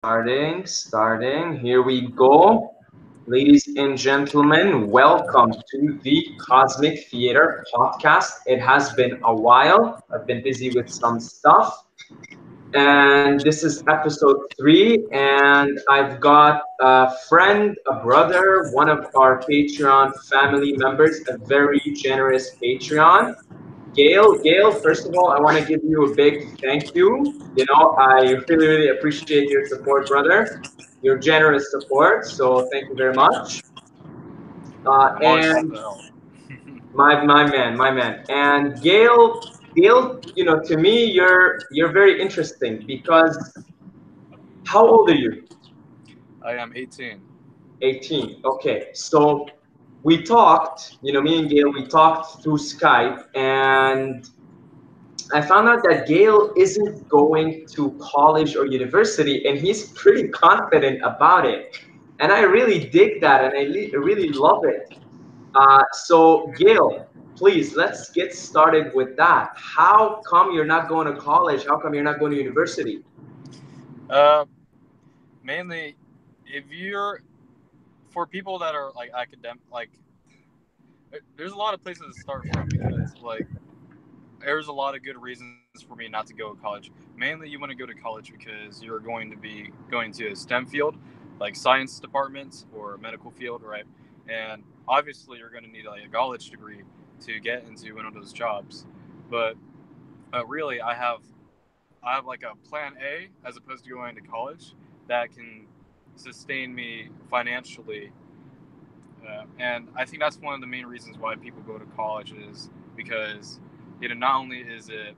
Starting. Here we go. Ladies and gentlemen, welcome to the Cosmic Theater podcast. It has been a while. I've been busy with some stuff. And this is episode 3. And I've got a friend, a brother, one of our Patreon family members, a very generous Patreon. Gail, first of all, I want to give you a big thank you. I really appreciate your support, brother. Your generous support. So thank you very much. I'm always glad And to help. my man. And Gail, to me, you're very interesting because how old are you? I am 18. 18. Okay, so we talked. Me and Gail, we talked through Skype, and I found out that Gail isn't going to college or university, and he's pretty confident about it. And I really dig that, and I really love it. So, Gail, please, let's get started with that. How come you're not going to college? How come you're not going to university? Uh, Mainly, if you're for people that are like academic, there's a lot of places to start from because there's a lot of good reasons for me not to go to college. Mainly, you want to go to college because you're going to be going to a STEM field, like science departments or medical field, right? And obviously, you're going to need like a college degree to get into one of those jobs. But really, I have like a plan A as opposed to going to college that can sustain me financially. And I think that's one of the main reasons why people go to college is because not only is it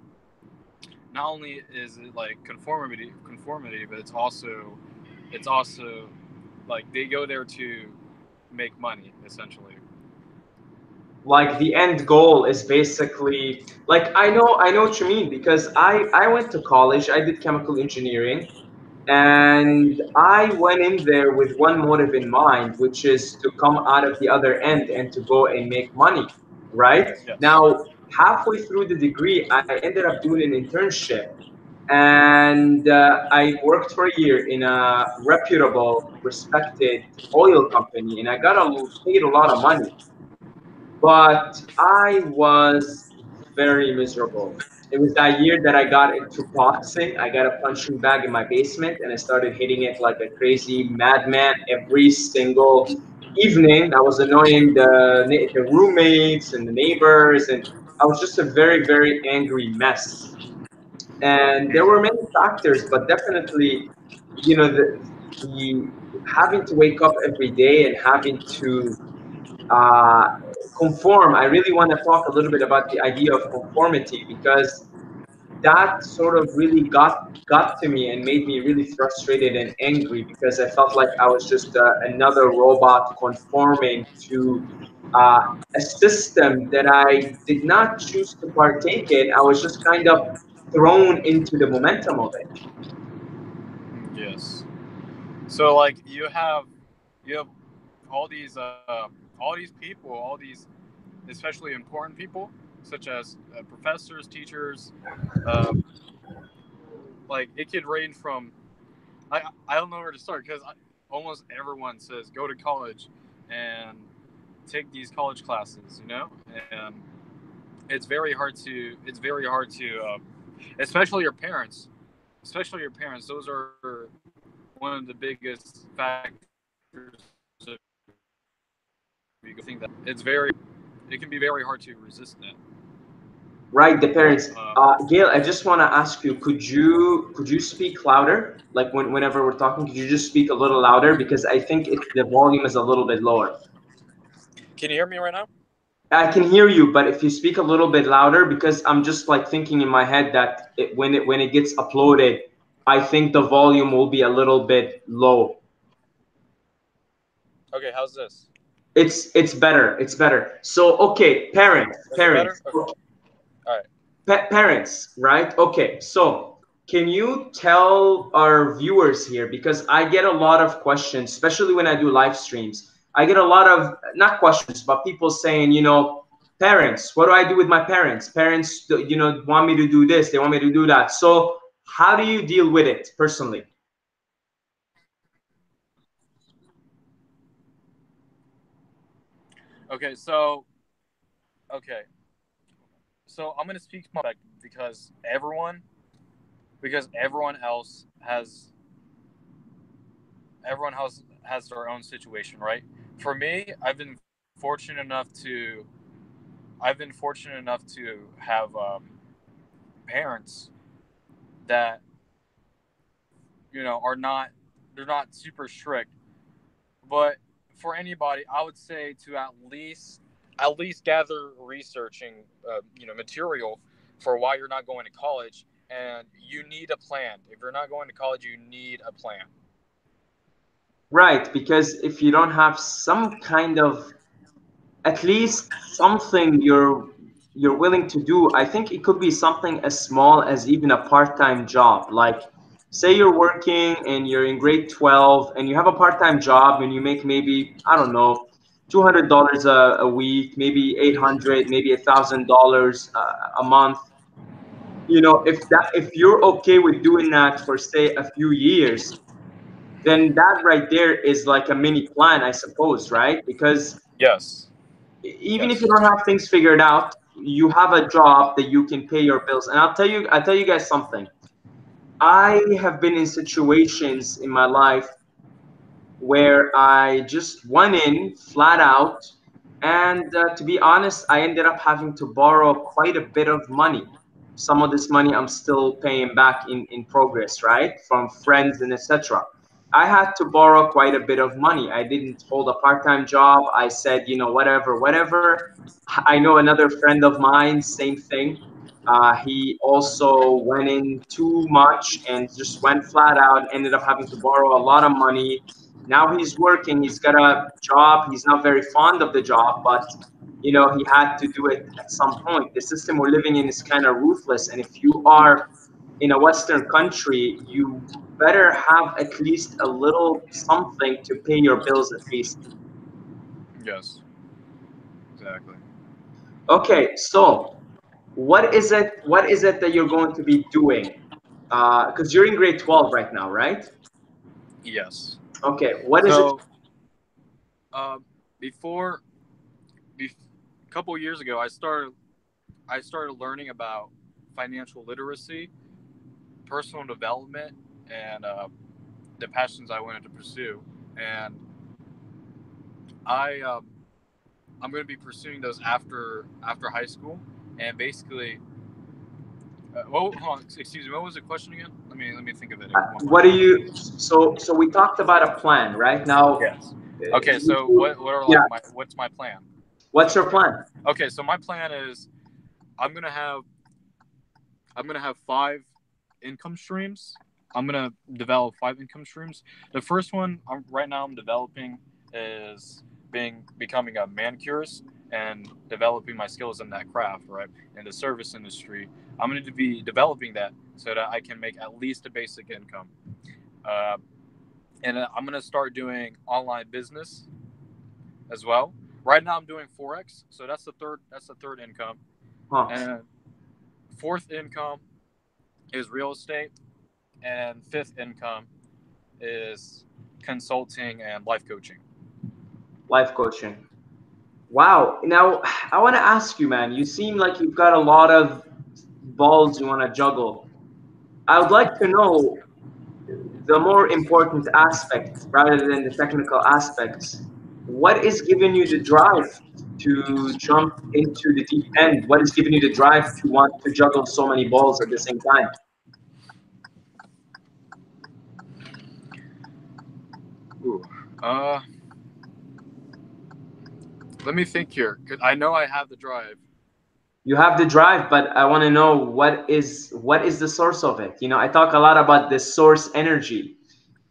like conformity, but it's also like they go there to make money essentially. Like the end goal is basically like I know what you mean because I went to college. I did chemical engineering. And I went in there with one motive in mind, which is to come out of the other end and to go and make money, right? Yes. Now, halfway through the degree, I ended up doing an internship. And I worked for a year in a reputable, respected oil company, and I got paid a lot of money. But I was very miserable. It was that year that I got into boxing. I got a punching bag in my basement and I started hitting it like a crazy madman every single evening. I was annoying the roommates and the neighbors, and I was just a very, very angry mess. And there were many factors, but definitely, the having to wake up every day and having to uh, conform. I really want to talk a little bit about the idea of conformity because that sort of really got to me and made me really frustrated and angry because I felt like I was just another robot conforming to uh, a system that I did not choose to partake in. I was just kind of thrown into the momentum of it. Yes. So like you have all these people, all these especially important people such as professors, teachers. Uh, like it could range from I don't know where to start because almost everyone says go to college and take these college classes, and it's very hard to especially your parents, those are one of the biggest factors of you go to college. I think that it can be very hard to resist that. Right, the parents. uh, Gail, I just want to ask you, could you speak louder? Like whenever we're talking, could you just speak a little louder because I think the volume is a little bit lower. can you hear me right now? I can hear you, but if you speak a little bit louder, because I'm just like thinking in my head that when it gets uploaded, I think the volume will be a little bit low. Okay, how's this? It's better. It's better. So okay, parents, Is it better? parents. Okay. All right. Parents, right? Okay, so can you tell our viewers here, because I get a lot of questions, especially when I do live streams. I get a lot of, not questions, but people saying, parents, what do I do with my parents? Parents, want me to do this, they want me to do that. So how do you deal with it personally? Okay, okay, so I'm gonna speak from my perspective because everyone has their own situation, right? For me, I've been fortunate enough to have parents that are not they're not super strict, but for anybody, I would say to at least gather researching material for why you're not going to college, and you need a plan. If you're not going to college, you need a plan. Right, because if you don't have some kind of, at least something you're willing to do, I think it could be something as small as even a part-time job. Like, say you're working and you're in grade 12 and you have a part-time job and you make maybe, I don't know, $200 a week, maybe 800, maybe $1,000 a month. If you're okay with doing that for say a few years, then that right there is like a mini plan, I suppose, right? Because Yes. even if Yes. you don't have things figured out, you have a job that you can pay your bills. And I'll tell you guys something. I have been in situations in my life where I just went in flat out. And to be honest, I ended up having to borrow quite a bit of money. Some of this money I'm still paying back in progress, right? From friends and etc. I had to borrow quite a bit of money. I didn't hold a part-time job. I said, whatever, whatever. I know another friend of mine, same thing. He also went in too much and just went flat out, ended up having to borrow a lot of money. Now he's working, he's got a job, he's not very fond of the job, but he had to do it at some point. The system we're living in is kind of ruthless, and if you are in a Western country, you better have at least a little something to pay your bills at least. Yes. Exactly. Okay, so what is it that you're going to be doing? Because you're in grade 12 right now, right? Yes. Okay, what is it? So, uh, before, bef- a couple years ago, I started learning about financial literacy, personal development, and the passions I wanted to pursue. And I I'm going to be pursuing those after high school. And basically, well, hold on, excuse me. What was the question again? Let me think of it one more What do time. you? So we talked about a plan, right? Now, Yes. Okay. So you, yeah. what's my plan? What's So your plan? okay. So my plan is I'm gonna have I'm gonna have five income streams. I'm gonna develop five income streams. The first one right now I'm developing is becoming a manicurist and developing my skills in that craft, right? In the service industry, I'm going to be developing that so that I can make at least a basic income. Uh, and I'm going to start doing online business as well. Right now I'm doing forex, so that's the third income. Huh. And fourth income is real estate, and fifth income is consulting and life coaching. Life coaching. Wow. Now, I want to ask you, man. You seem like you've got a lot of balls you want to juggle. I would like to know the more important aspects rather than the technical aspects. What is giving you the drive to jump into the deep end? What is giving you the drive to want to juggle so many balls at the same time? Ooh. Uh, Let me think here, 'cause I know I have the drive. You have the drive, but I want to know what is the source of it. I talk a lot about the source energy,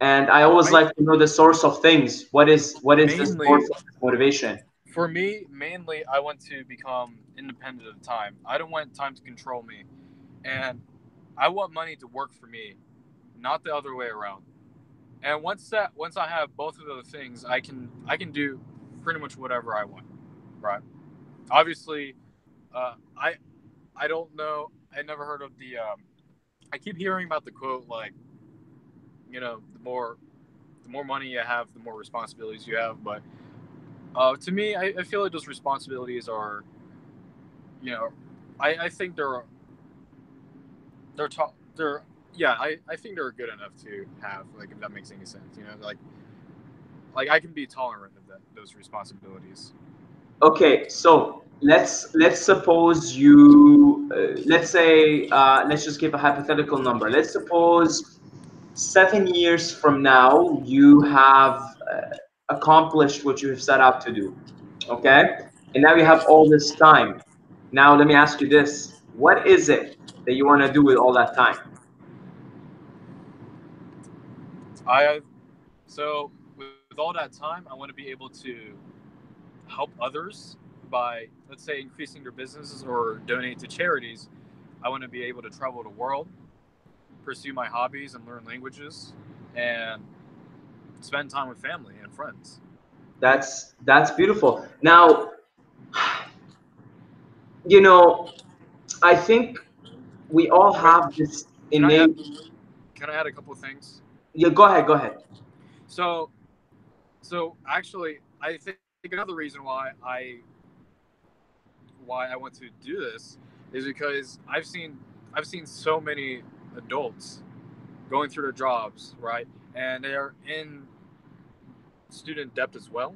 and I always My like to know the source of things. What is the source mainly of this motivation? For me, mainly I want to become independent of time. I don't want time to control me, and I want money to work for me, not the other way around. And once I have both of those things, I can do pretty much whatever I want. Right? Obviously, I don't know. I never heard of the. I keep hearing about the quote like, the more money you have, the more responsibilities you have. But To me, I feel like those responsibilities are, you know, I think they're yeah, I think they're good enough to have, like, if that makes any sense, like I can be tolerant of those responsibilities. Okay, so let's suppose you let's say let's just give a hypothetical number. Let's suppose 7 years from now you have accomplished what you have set out to do. Okay, and now you have all this time. Now let me ask you this: what is it that you want to do with all that time? I So with all that time, I want to be able to help others by, let's say, increasing their businesses or donate to charities. I want to be able to travel the world, pursue my hobbies, and learn languages, and spend time with family and friends. That's beautiful. Now, you know, I think we all Wait, have this can I add? innate. Can I add a couple things? Yeah, go ahead, go ahead. So, so actually, I think another reason why I want to do this is because I've seen so many adults going through their jobs, right, and they're in student debt as well.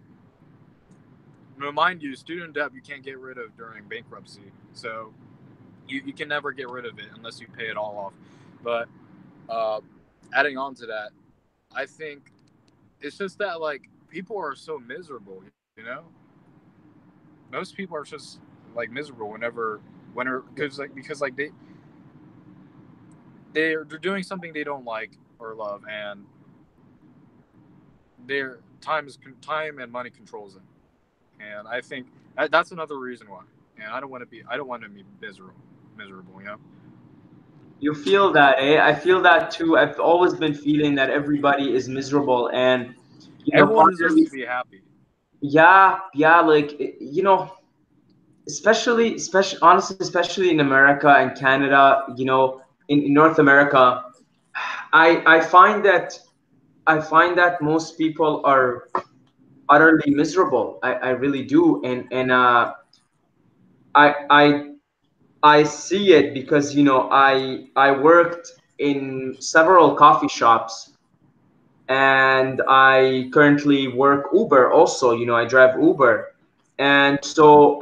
Now, mind you, student debt you can't get rid of during bankruptcy, so you can never get rid of it unless you pay it all off. But uh, adding on to that, I think it's just that, like, people are so miserable, most people are just like miserable whenever because like they're doing something they don't like or love, and their time and money controls them. And I think that's another reason why. And I don't want to be miserable. You feel that, eh? I feel that too. I've always been feeling that everybody is miserable, and Everyone part of deserves me, to be happy. yeah, yeah, like especially honestly, especially in America and Canada, in North America, I find that most people are utterly miserable. I really do, and I I I see it because I worked in several coffee shops, and I currently work Uber also. I drive Uber, and so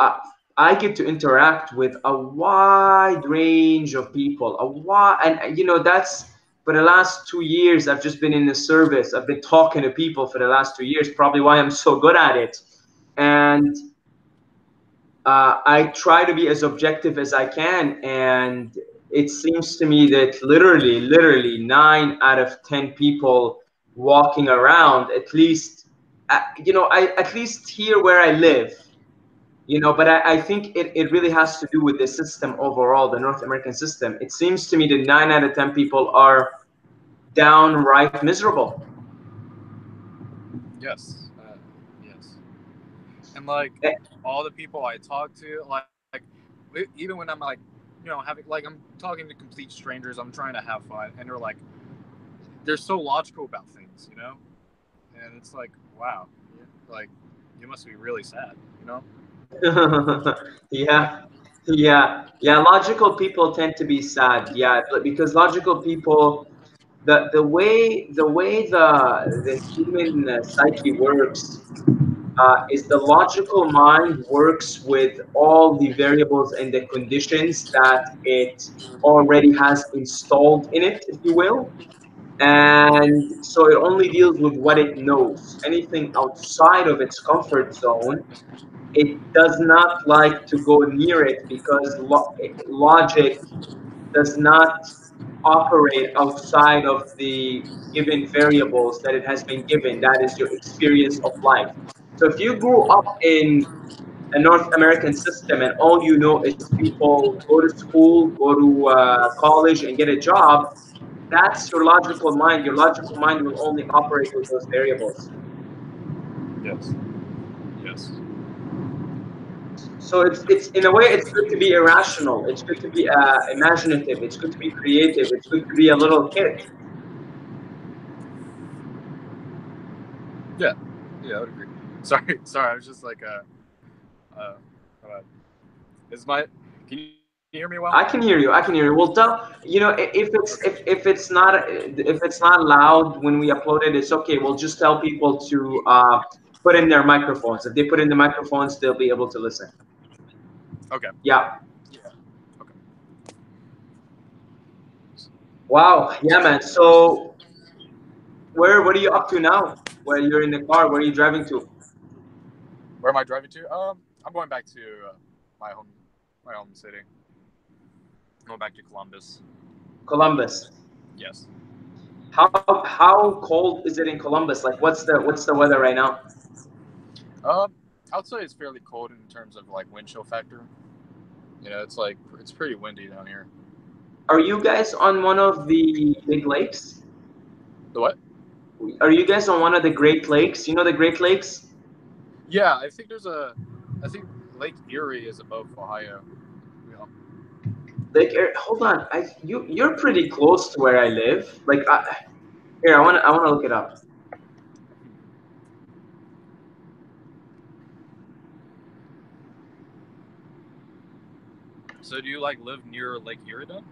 I get to interact with a wide range of people. A wide, and that's for the last 2 years. I've just been in the service. I've been talking to people for the last 2 years. Probably why I'm so good at it, and I try to be as objective as I can, and it seems to me that literally 9 out of 10 people walking around, at least, I at least here where I live, but I think it really has to do with the system overall, the North American system. It seems to me that 9 out of 10 people are downright miserable. Yes, yes. And like Eh, all the people I talk to, like even when I'm like, having like I'm talking to complete strangers, I'm trying to have fun, and they're so logical about things. And it's like, wow, like you must be really sad. yeah, yeah. Logical people tend to be sad. Yeah, but because logical people, the way the human psyche works is the logical mind works with all the variables and the conditions that it already has installed in it, if you will. And so it only deals with what it knows. Anything outside of its comfort zone, it does not like to go near it because logic does not operate outside of the given variables that it has been given. That is your experience of life. So if you grew up in a North American system and all you know is people go to school, go to college, and get a job, that's your logical mind. Your logical mind will only operate with those variables. Yes, yes, So it's in a way it's good to be irrational. It's good to be imaginative. It's good to be creative. It's good to be a little kid. yeah, yeah. I would agree. Sorry, sorry. I was just like, uh, uh is my? Can you hear me well? I can hear you. I can hear you. Well, tell you know if Okay. it's if it's not loud when we upload it, it's okay. We'll just tell people to put in their microphones. If they put in the microphones, they'll be able to listen. Okay. Yeah. Yeah. Okay. Wow. Yeah, man. So where what are you up to now? Where you're in the car? Where are you driving to? Where am I driving to? I'm going back to my home, my home city. I'm going back to Columbus. Columbus. Yes. How cold is it in Columbus? Like what's the weather right now? I would say it's fairly cold in terms of like wind chill factor. You know, it's like it's pretty windy down here. Are you guys on one of the big lakes? The what? Are you guys on one of the Great Lakes? You know the Great Lakes? Yeah, I think there's a. I think Lake Erie is above Ohio. Yeah. Hold on. You're pretty close to where I live. Here, I wanna look it up. So do you like live near Lake Erie then?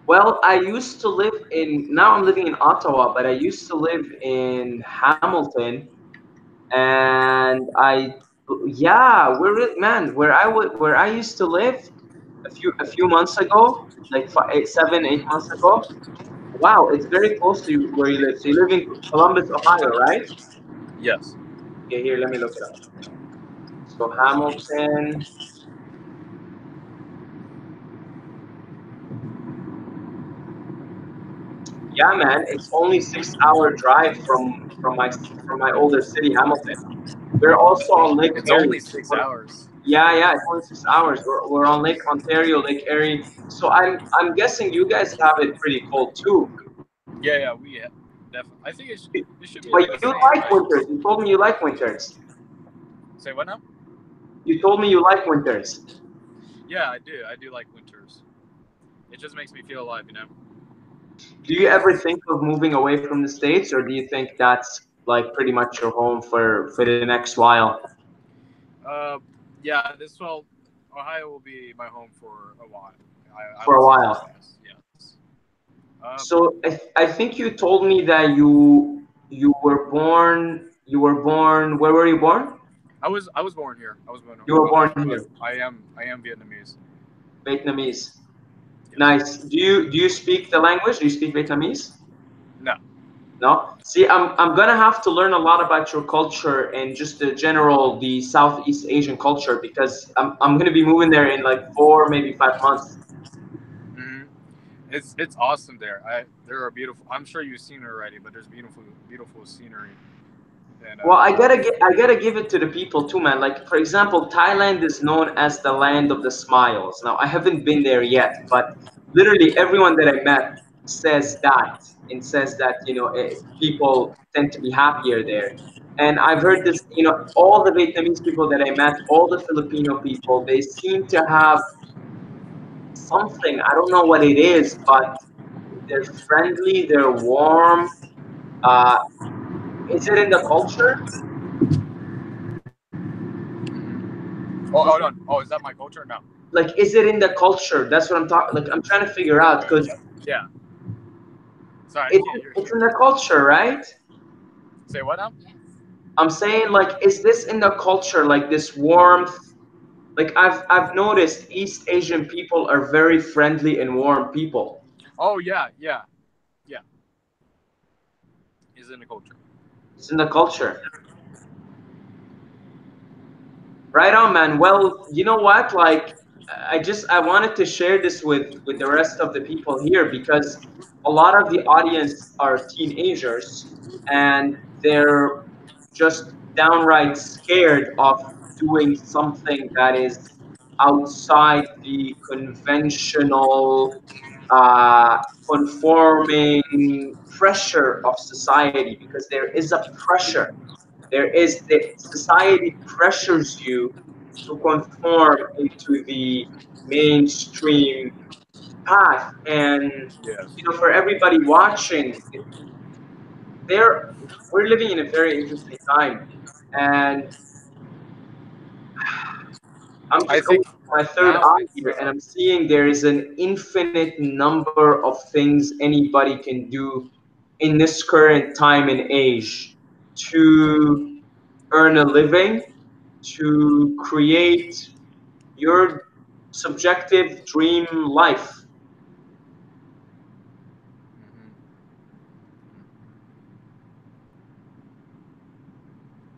Well, I used to live in now I'm living in Ottawa, but I used to live in Hamilton, and yeah, man, where I used to live a few months ago, like 8 months ago. Wow, it's very close to where you live. So you live in Columbus, Ohio, right? Yes. Okay, here, let me look it up. So Hamilton. Yeah, man, it's only 6 hour drive from my older city, Hamilton. We're also on Lake It's Erie. only 6 hours. Yeah, yeah, it's only 6 hours. We're on Lake Ontario, Lake Erie. So I'm guessing you guys have it pretty cold too. Yeah, yeah, we definitely. I think it should be But like the you same, like right? winters. You told me you like winters. Say what now? You told me you like winters. Yeah, I do. I do like winters. It just makes me feel alive, you know. Do you ever think of moving away from the States, or do you think that's like pretty much your home for the next while? Uh, yeah, this will Ohio will be my home for a while. I For would a say while. yes, yes. So I think you told me that you were born where were you born? I was born here. I was born You were in born Ohio, but here, I am Vietnamese. Vietnamese. Yes. Nice. Do you speak the language? Do you speak Vietnamese? No. No. See, I'm gonna have to learn a lot about your culture and just the Southeast Asian culture because I'm gonna be moving there in like 4 maybe 5 months. Hmm. It's awesome there. There are beautiful. I'm sure you've seen it already, but there's beautiful scenery and Well, Vietnam. I gotta give it to the people too, man. Like for example, Thailand is known as the land of the smiles. Now I haven't been there yet, but literally everyone that I met says that and says that people tend to be happier there. And I've heard this, all the Vietnamese people that I met, all the Filipino people, they seem to have something. I don't know what it is, but they're friendly, they're warm. Uh, is it in the culture? Oh, hold on. Oh, is that my culture? No. Like is it in the culture? That's what I'm talking, like I'm trying to figure out Okay. because Yeah. Sorry, I can't hear it's you. in the culture, right? Say what now? I'm saying, like, is this in the culture, like this warmth? Like I've noticed East Asian people are very friendly and warm people. Oh yeah, yeah, yeah. Is in the culture. It's in the culture. Right on, man. Well, you know what? Like, I wanted to share this with the rest of the people here because a lot of the audience are teenagers and they're just downright scared of doing something that is outside the conventional, uh, conforming pressure of society because there is a pressure. The society pressures you to conform into the mainstream path, and Yes. for everybody watching, there we're living in a very interesting time, and I'm I just think opening my third now eye it's here, and I'm seeing there is an infinite number of things anybody can do in this current time and age to earn a living, to create your subjective dream life. Mhm.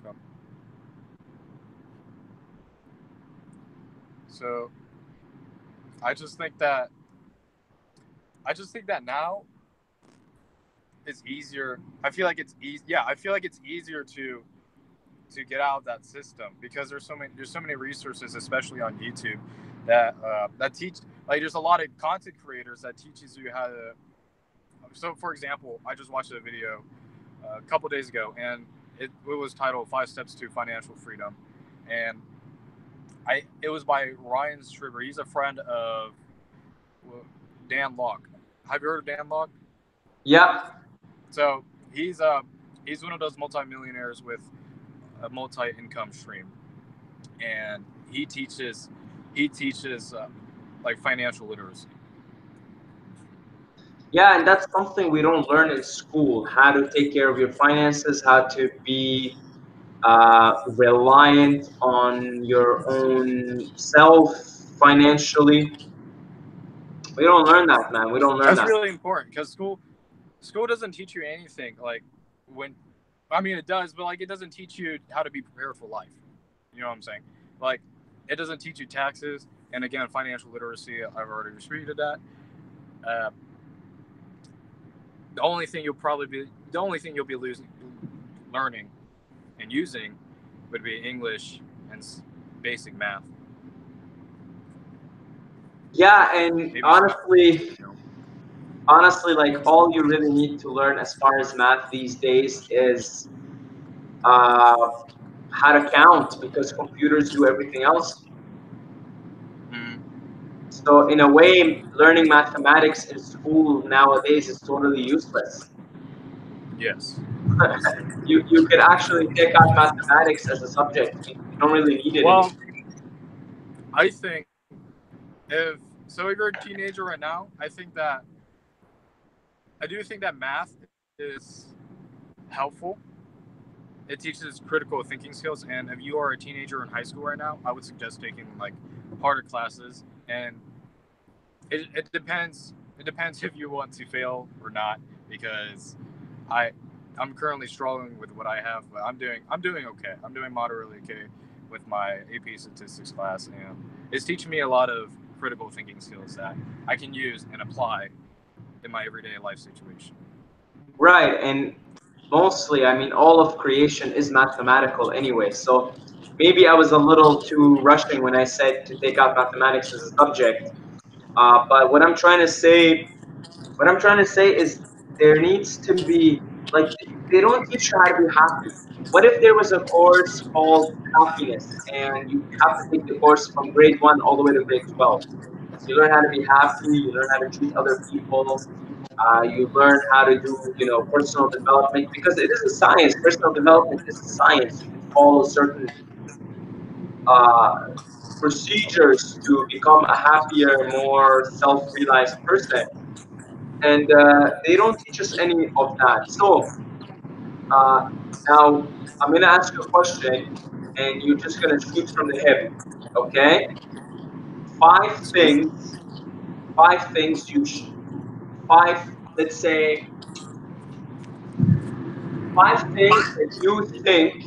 Okay. So I just think that now it's easier. I feel like it's easy. Yeah, I feel like it's easier to get out of that system because there's so many resources, especially on YouTube, that teach. Like, there's a lot of content creators that teaches you how to. So, for example, I just watched a video a couple days ago, and it was titled Five Steps to Financial Freedom, and it was by Ryan Striber. He's a friend of Dan Lok. Have you heard of Dan Lok? Yeah, So he's one of those multimillionaires with a multi-income stream, and he teaches like financial literacy. yeah, and that's something we don't learn in school: how to take care of your finances, how to be reliant on your own self financially. We don't learn that, man. We don't learn That's that. really important because school doesn't teach you anything. Like, when I mean, it does, but like, it doesn't teach you how to be prepared for life. You know what I'm saying? Like, it doesn't teach you taxes, and again, financial literacy. I've already repeated that. Uh, the only thing you'll be losing learning and using would be English and basic math, Yeah, and maybe some. honestly, like all you really need to learn as far as math these days is uh, how to count because computers do everything else. Mm, So in a way, learning mathematics in school nowadays is totally useless. yes, yes. You could actually take out mathematics as a subject. You don't really need it Well, anymore. I think if so, if you're a teenager right now, I do think that math is helpful. It teaches critical thinking skills, and if you are a teenager in high school right now, I would suggest taking like harder classes. And it depends. It depends if you want to fail or not, because I I'm currently struggling with what I have, but I'm doing okay. I'm doing moderately okay with my AP statistics class, and it's teaching me a lot of critical thinking skills that I can use and apply in my everyday life situation. Right, and mostly, I mean, all of creation is mathematical anyway. So maybe I was a little too rushing when I said to take out mathematics as a subject. But what I'm trying to say is there needs to be like they don't teach you how to be happy. What if there was a course called happiness and you have to take the course from grade 1 all the way to grade 12? You learn how to be happy, you learn how to treat other people, you learn how to do, personal development because it is a science. Personal development is a science. You follow certain uh, procedures to become a happier, more self-realized person, and they don't teach us any of that. So uh, now I'm gonna ask you a question, and you're just gonna shoot from the hip. Okay? Five things. Five things you. Five. Let's say five things that you think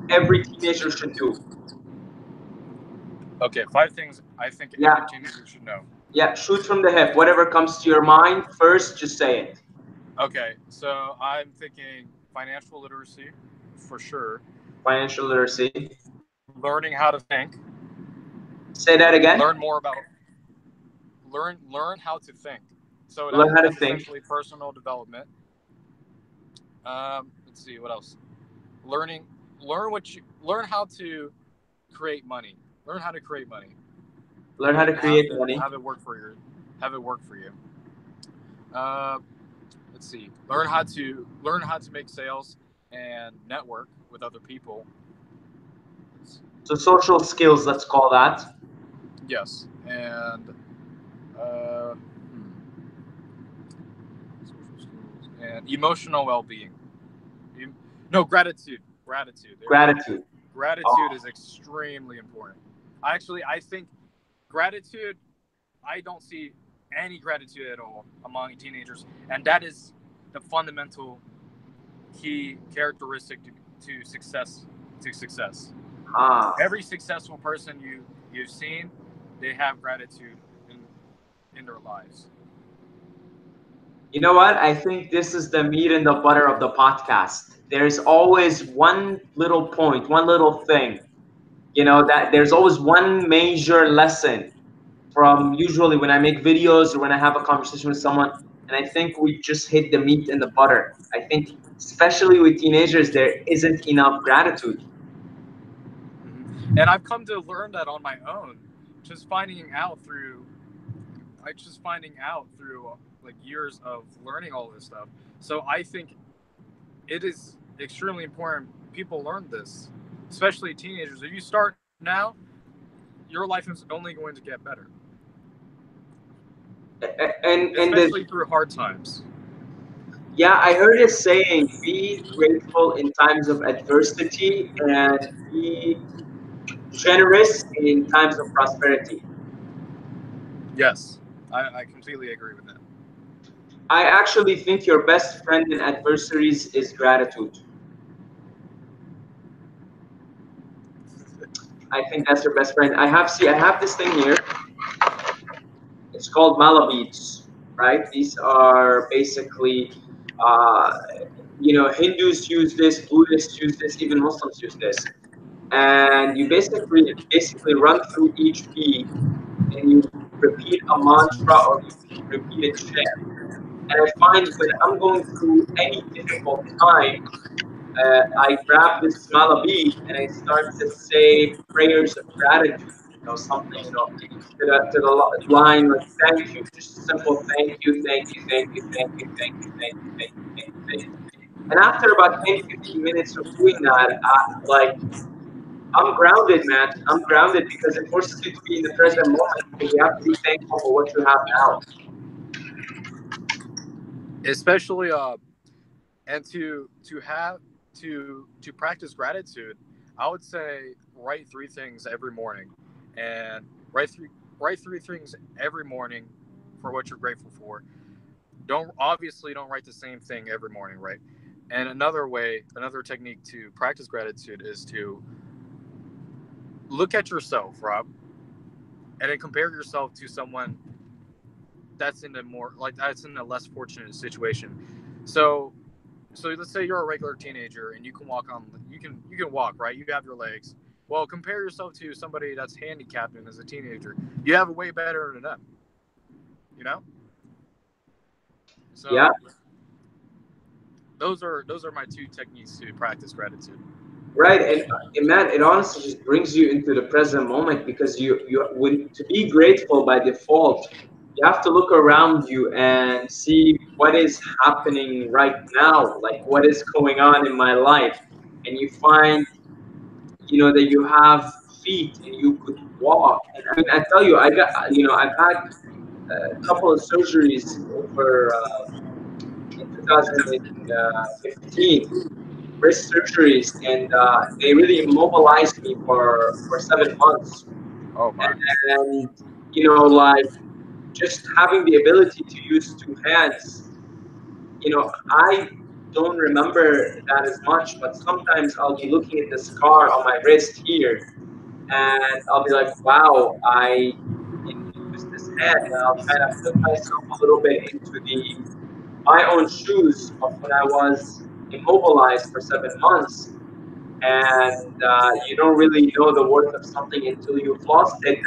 every teenager should do. Okay, 5 things I think Yeah, every teenager should know. yeah. Shoot from the hip. Whatever comes to your mind first, just say it. Okay, so I'm thinking financial literacy for sure. Financial literacy. Learning how to think. Say that again. Learn more about learn how to think. So Learn how to that's think. essentially personal development. Let's see what else. Learning learn how to create money. Learn how to create money. Learn how to create money. Have it work for have it work for you. Uh, let's see. Learn how to make sales and network with other people. So social skills, let's call that. Yes, and social skills and emotional well-being. No, gratitude. Gratitude. There we go. Gratitude. Gratitude Oh, is extremely important. Actually, I think gratitude. I don't see any gratitude at all among teenagers, and that is the fundamental key characteristic to success. To success, ah. every successful person you've seen, they have gratitude in their lives. You know what? I think this is the meat and the butter of the podcast. There's always one little point, one little thing, that there's always one major lesson from usually when I make videos or when I have a conversation with someone. And I think we just hit the meat and the butter. I think, especially with teenagers, there isn't enough gratitude. And I've come to learn that on my own, just finding out through like years of learning all this stuff. So I think it is extremely important people learn this, especially teenagers. If you start now, your life is only going to get better, And especially through hard times. yeah, I heard a saying: be grateful in times of adversity and be generous in times of prosperity. Yes, I completely agree with that. I actually think your best friend in adversaries is gratitude. I think that's your best friend. I have this thing here. It's called Malabeads, right? These are basically, uh, Hindus use this, Buddhists use this, even Muslims use this. And you basically run through each bead and you repeat a mantra or you repeat a chant. And I find when I'm going through any difficult time, I grab this smala bead and I start to say prayers of gratitude. Something, to the line like thank you, just simple thank you, thank you, thank you, thank you, thank you, thank you, thank you, thank you, thank you. And after about 10, 15 minutes of doing that, like I'm grounded, man. I'm grounded because it forces you to be in the present moment because you have to be thankful for what you have now. Especially and to practice gratitude, I would say write three things every morning, and write three things every morning for what you're grateful for. Don't write the same thing every morning, right? And another technique to practice gratitude is to look at yourself, Rob, and then compare yourself to someone that's in a less fortunate situation. So let's say you're a regular teenager and you can walk, right? You have your legs. Well, compare yourself to somebody that's handicapped and as a teenager. You have it way better than them, you know? Yeah, So those are my two techniques to practice gratitude. right. And man, it honestly just brings you into the present moment because you when to be grateful by default, you have to look around you and see what is happening right now, like what is going on in my life, and you find that you have feet and you could walk. And I mean, I tell you, I've had a couple of surgeries over in 2015, wrist surgeries, and they really immobilized me for 7 months. Oh my. And like just having the ability to use two hands, I don't remember that as much, but sometimes I'll be looking at the scar on my wrist here, and I'll be like, wow, I can use this hand, and I'll try to put myself a little bit into the my own shoes of when I was immobilized for 7 months, and you don't really know the worth of something until you've lost it,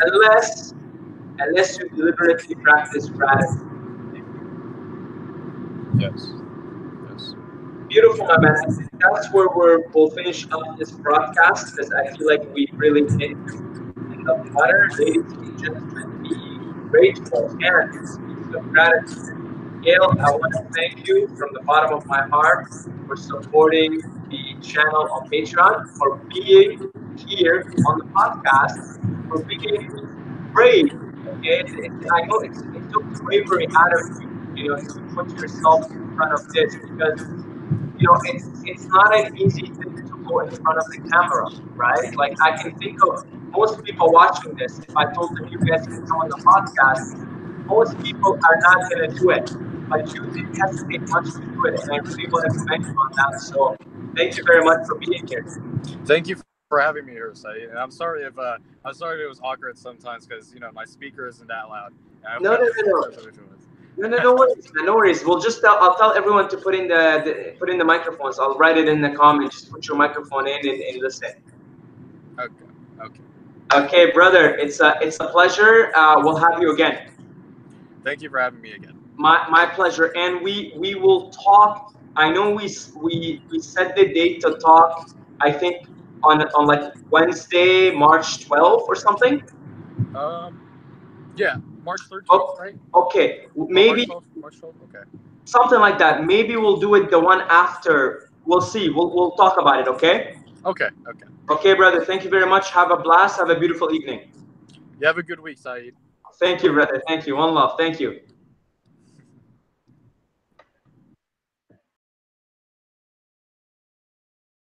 unless you deliberately practice gratitude. Yes. Yes. Beautiful, my man. I think that's where we'll finish up this broadcast because I feel like we've really hit the meat and the butter. Ladies and gentlemen, be grateful. And speaking of gratitude, Gail, I want to thank you from the bottom of my heart for supporting the channel on Patreon, for being here on the podcast, for being brave. Okay, I know it took bravery out of you, to put yourself in front of this because it's not an easy thing to go in front of the camera, right? Like I can think of most people watching this. If I told them you guys can come on the podcast, most people are not gonna do it. But you didn't hesitate much to do it, and I really want to commend you on that. So thank you very much for being here. Thank you for having me here, Saeed. And I'm sorry if it was awkward sometimes because my speaker isn't that loud. And I No, no, wasn't no, sure no. which one was. No, no, no worries, man. No worries. I'll tell everyone to put in the microphones. I'll write it in the comment. Just put your microphone in and listen. Okay. Okay. Okay, brother. It's a pleasure. We'll have you again. Thank you for having me again. My pleasure. And we will talk. I know we set the date to talk. I think on like Wednesday, March 12th or something. Um. Yeah. March 13th, Oh, right? okay. Oh, March Maybe 12th. March 12th. Okay. something like that. Maybe we'll do it the one after. We'll see. We'll talk about it. Okay. Okay. Okay. Okay, brother. Thank you very much. Have a blast. Have a beautiful evening. You have a good week, Saeed. Thank you, brother. Thank you. One love. Thank you.